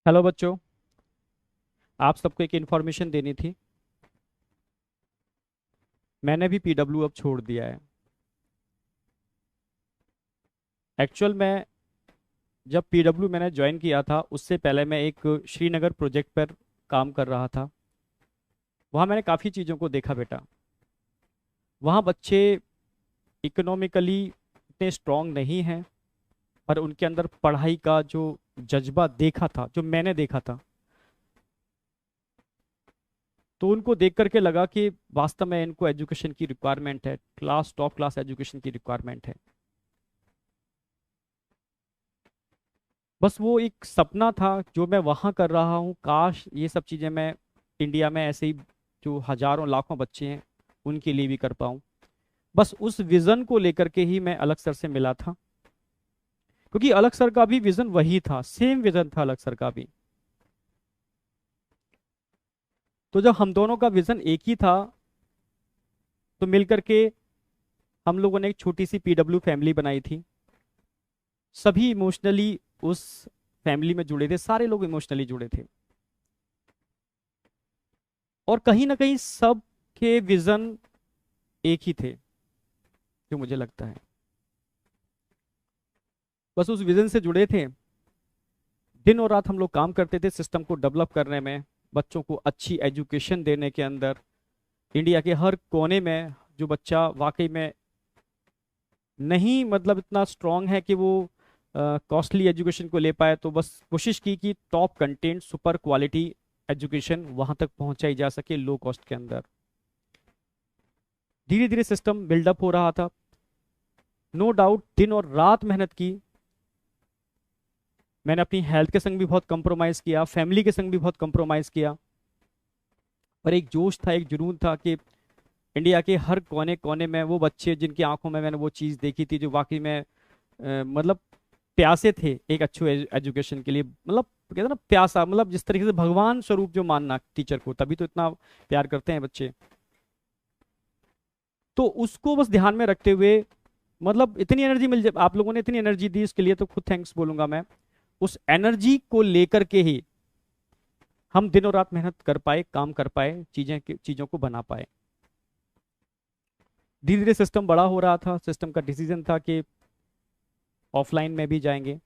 Hello बच्चों। आप सबको एक इन्फॉर्मेशन देनी थी। मैंने भी पीडब्ल्यू अब छोड़ दिया है। एक्चुअल में जब पीडब्ल्यू मैंने ज्वाइन किया था उससे पहले मैं एक श्रीनगर प्रोजेक्ट पर काम कर रहा था। वहाँ मैंने काफ़ी चीज़ों को देखा बेटा। वहाँ बच्चे इकोनॉमिकली इतने स्ट्रांग नहीं हैं, पर उनके अंदर पढ़ाई का जो जज्बा देखा था, जो मैंने देखा था, तो उनको देख करके लगा कि वास्तव में इनको एजुकेशन की रिक्वायरमेंट है, क्लास टॉप क्लास एजुकेशन की रिक्वायरमेंट है। बस वो एक सपना था जो मैं वहाँ कर रहा हूँ, काश ये सब चीज़ें मैं इंडिया में ऐसे ही जो हजारों लाखों बच्चे हैं उनके लिए भी कर पाऊँ। बस उस विज़न को लेकर के ही मैं अलग सर से मिला था, क्योंकि अलग सर का भी विज़न वही था, सेम विज़न था अलग सर का भी। तो जब हम दोनों का विज़न एक ही था, तो मिल करके हम लोगों ने एक छोटी सी पीडब्ल्यू फैमिली बनाई थी। सभी इमोशनली उस फैमिली में जुड़े थे, सारे लोग इमोशनली जुड़े थे। और कहीं ना कहीं सब के विज़न एक ही थे, जो मुझे लगता है। बस उस विजन से जुड़े थे। दिन और रात हम लोग काम करते थे सिस्टम को डेवलप करने में, बच्चों को अच्छी एजुकेशन देने के अंदर। इंडिया के हर कोने में जो बच्चा वाकई में नहीं मतलब इतना स्ट्रांग है कि वो कॉस्टली एजुकेशन को ले पाए, तो बस कोशिश की कि top content super quality education वहां तक पहुंचाई जा सके लो कॉस्ट के अंदर। धीरे धीरे सिस्टम बिल्डअप हो रहा था। नो डाउट दिन और रात मेहनत की। मैंने अपनी हेल्थ के संग भी बहुत कंप्रोमाइज़ किया, फैमिली के संग भी बहुत कंप्रोमाइज़ किया। पर एक जोश था, एक जुनून था कि इंडिया के हर कोने कोने में वो बच्चे जिनकी आंखों में मैंने वो चीज़ देखी थी, जो वाकई में मतलब प्यासे थे एक अच्छे एजुकेशन के लिए। मतलब कहते हैं ना प्यासा, मतलब जिस तरीके से भगवान स्वरूप जो मानना टीचर को, तभी तो इतना प्यार करते हैं बच्चे। तो उसको बस ध्यान में रखते हुए, मतलब इतनी एनर्जी मिल जाए, आप लोगों ने इतनी एनर्जी दी इसके लिए तो खुद थैंक्स बोलूंगा मैं। उस एनर्जी को लेकर के ही हम दिनों रात मेहनत कर पाए, काम कर पाए, चीजों को बना पाए। धीरे धीरे सिस्टम बड़ा हो रहा था। सिस्टम का डिसीजन था कि ऑफलाइन में भी जाएंगे।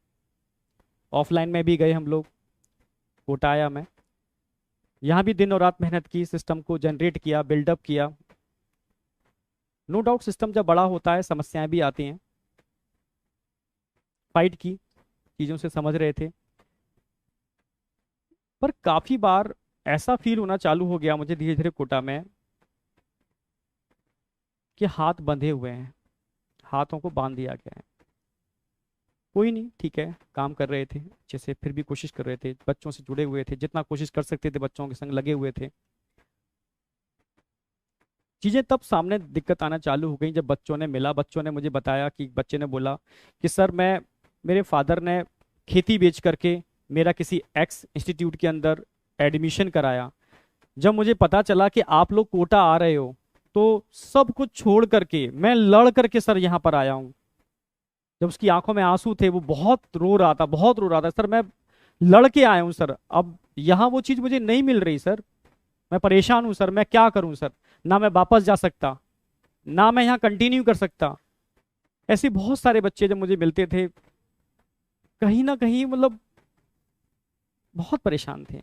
ऑफलाइन में भी गए हम लोग, कोटा आया मैं। यहाँ भी दिन और रात मेहनत की, सिस्टम को जनरेट किया, बिल्डअप किया। नो डाउट सिस्टम जब बड़ा होता है समस्याएं भी आती हैं। फाइट की, चीज़ों से समझ रहे थे। पर काफ़ी बार ऐसा फील होना चालू हो गया मुझे धीरे धीरे कोटा में, कि हाथ बंधे हुए हैं, हाथों को बांध दिया गया है। कोई नहीं, ठीक है, काम कर रहे थे अच्छे से, फिर भी कोशिश कर रहे थे, बच्चों से जुड़े हुए थे, जितना कोशिश कर सकते थे बच्चों के संग लगे हुए थे। चीज़ें तब सामने दिक्कत आना चालू हो गई जब बच्चों ने मिला। बच्चों ने मुझे बताया कि बच्चे ने बोला कि सर मैं, मेरे फादर ने खेती बेच करके मेरा किसी एक्स इंस्टीट्यूट के अंदर एडमिशन कराया। जब मुझे पता चला कि आप लोग कोटा आ रहे हो, तो सब कुछ छोड़ करके मैं लड़ करके सर यहाँ पर आया हूँ। जब उसकी आंखों में आंसू थे, वो बहुत रो रहा था, बहुत रो रहा था। सर मैं लड़ के आया हूँ सर, अब यहाँ वो चीज़ मुझे नहीं मिल रही सर, मैं परेशान हूँ सर, मैं क्या करूँ सर। ना मैं वापस जा सकता, ना मैं यहाँ कंटिन्यू कर सकता। ऐसे बहुत सारे बच्चे जब मुझे मिलते थे, कहीं ना कहीं मतलब बहुत परेशान थे।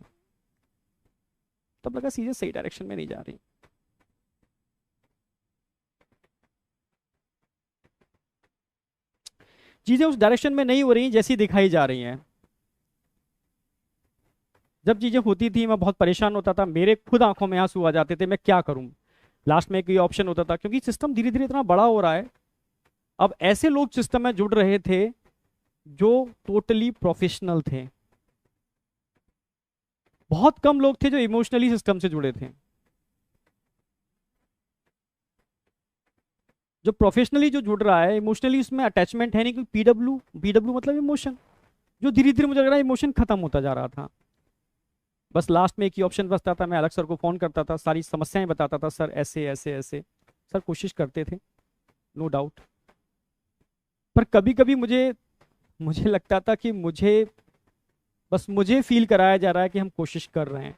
तब लगा चीजें सही डायरेक्शन में नहीं जा रही। चीजें उस डायरेक्शन में नहीं हो रही जैसी दिखाई जा रही हैं। जब चीजें होती थी मैं बहुत परेशान होता था, मेरे खुद आंखों में आंसू आ जाते थे, मैं क्या करूं। लास्ट में एक ये ऑप्शन होता था, क्योंकि सिस्टम धीरे धीरे इतना बड़ा हो रहा है। अब ऐसे लोग सिस्टम में जुड़ रहे थे जो टोटली प्रोफेशनल थे। बहुत कम लोग थे जो इमोशनली सिस्टम से जुड़े थे। जो प्रोफेशनली जो जुड़ रहा है, इमोशनली उसमें अटैचमेंट है नहीं, क्योंकि पीडब्ल्यू पीडब्ल्यू मतलब इमोशन। जो धीरे धीरे मुझे लग रहा है इमोशन खत्म होता जा रहा था। बस लास्ट में एक ही ऑप्शन बचता था, मैं अलग सर को फोन करता था, सारी समस्याएं बताता था, सर ऐसे ऐसे ऐसे। सर कोशिश करते थे, नो डाउट। पर कभी कभी मुझे मुझे लगता था कि मुझे बस मुझे फील कराया जा रहा है कि हम कोशिश कर रहे हैं,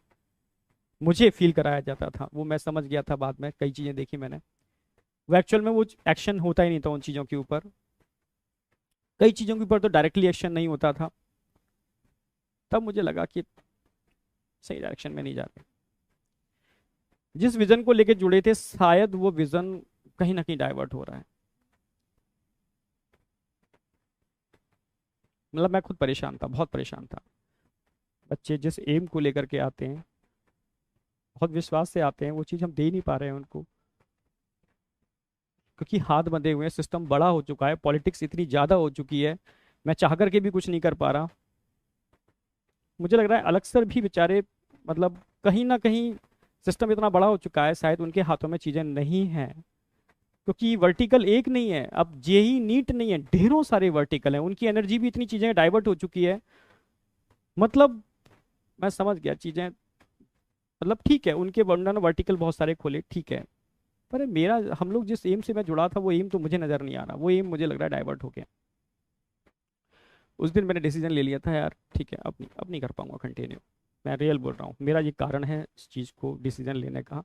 मुझे फील कराया जाता था, वो मैं समझ गया था बाद में, कई चीजें देखी मैंने। वो एक्चुअल में वो एक्शन होता ही नहीं था उन चीजों के ऊपर, कई चीजों के ऊपर तो डायरेक्टली एक्शन नहीं होता था। तब मुझे लगा कि सही डायरेक्शन में नहीं जा रहे। जिस विजन को लेके जुड़े थे शायद वो विजन कहीं ना कहीं डाइवर्ट हो रहा है। मतलब मैं खुद परेशान था, बहुत परेशान था। बच्चे जिस एम को लेकर के आते हैं, बहुत विश्वास से आते हैं, वो चीज़ हम दे नहीं पा रहे हैं उनको, क्योंकि हाथ बंधे हुए हैं, सिस्टम बड़ा हो चुका है, पॉलिटिक्स इतनी ज़्यादा हो चुकी है, मैं चाह करके भी कुछ नहीं कर पा रहा। मुझे लग रहा है अलग सर भी बेचारे, मतलब कहीं ना कहीं सिस्टम इतना बड़ा हो चुका है, शायद उनके हाथों में चीज़ें नहीं हैं। क्योंकि वर्टिकल एक नहीं है, अब जेई नीट नहीं है, ढेरों सारे वर्टिकल हैं, उनकी एनर्जी भी इतनी चीज़ें डाइवर्ट हो चुकी है। मतलब मैं समझ गया चीज़ें, मतलब ठीक है उनके वर्णन वर्टिकल बहुत सारे खोले, ठीक है, पर मेरा, हम लोग जिस एम से मैं जुड़ा था वो एम तो मुझे नजर नहीं आ रहा, वो एम मुझे लग रहा है डाइवर्ट हो गया। उस दिन मैंने डिसीजन ले लिया था यार, ठीक है अब नहीं कर पाऊंगा कंटिन्यू। मैं रियल बोल रहा हूँ, मेरा ये कारण है इस चीज़ को डिसीजन लेने का।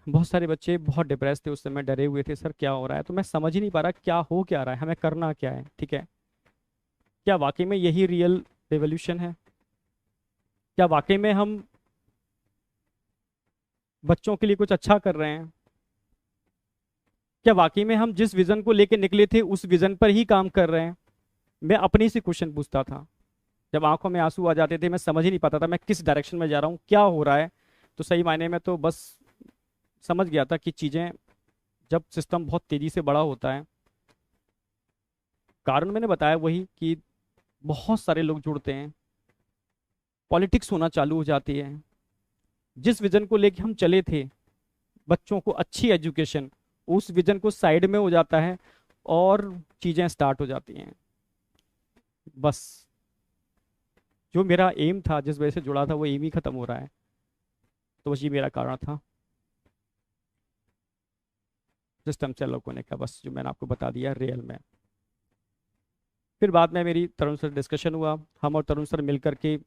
बहुत सारे बच्चे बहुत डिप्रेस थे उस समय, डरे हुए थे, सर क्या हो रहा है, तो मैं समझ ही नहीं पा रहा क्या हो क्या रहा है, हमें करना क्या है, ठीक है। क्या वाकई में यही रियल रेवोल्यूशन है? क्या वाकई में हम बच्चों के लिए कुछ अच्छा कर रहे हैं? क्या वाकई में हम जिस विजन को लेकर निकले थे उस विजन पर ही काम कर रहे हैं? मैं अपने से क्वेश्चन पूछता था, जब आंखों में आंसू आ जाते थे, मैं समझ ही नहीं पाता था मैं किस डायरेक्शन में जा रहा हूँ, क्या हो रहा है। तो सही मायने में तो बस समझ गया था कि चीज़ें, जब सिस्टम बहुत तेज़ी से बड़ा होता है, कारण मैंने बताया वही कि बहुत सारे लोग जुड़ते हैं, पॉलिटिक्स होना चालू हो जाती है। जिस विजन को लेके हम चले थे, बच्चों को अच्छी एजुकेशन, उस विजन को साइड में हो जाता है और चीज़ें स्टार्ट हो जाती हैं। बस जो मेरा एम था, जिस वजह से जुड़ा था, वो एम ही खत्म हो रहा है। तो बस ये मेरा कारण था सिस्टम से अलग होने का, बस जो मैंने आपको बता दिया रियल में। फिर बाद में मेरी तरुण सर डिस्कशन हुआ, हम और तरुण सर मिल करके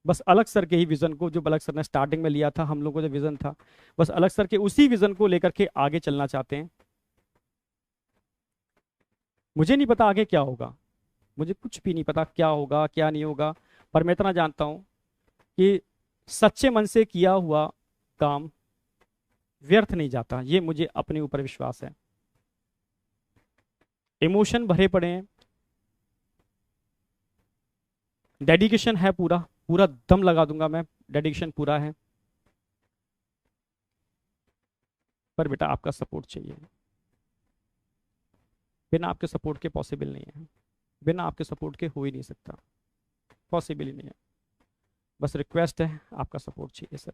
बस अलग सर के ही विजन को, जो अलग सर ने स्टार्टिंग में लिया था, हम लोग को जो विजन था, बस अलग सर के उसी विजन को लेकर के आगे चलना चाहते हैं। मुझे नहीं पता आगे क्या होगा, मुझे कुछ भी नहीं पता क्या होगा क्या नहीं होगा, पर मैं इतना जानता हूं कि सच्चे मन से किया हुआ काम व्यर्थ नहीं जाता, ये मुझे अपने ऊपर विश्वास है। इमोशन भरे पड़े हैं, डेडिकेशन है, पूरा पूरा दम लगा दूंगा मैं, डेडिकेशन पूरा है, पर बेटा आपका सपोर्ट चाहिए। बिना आपके सपोर्ट के पॉसिबल नहीं है, बिना आपके सपोर्ट के हो ही नहीं सकता, पॉसिबल ही नहीं है। बस रिक्वेस्ट है, आपका सपोर्ट चाहिए सर।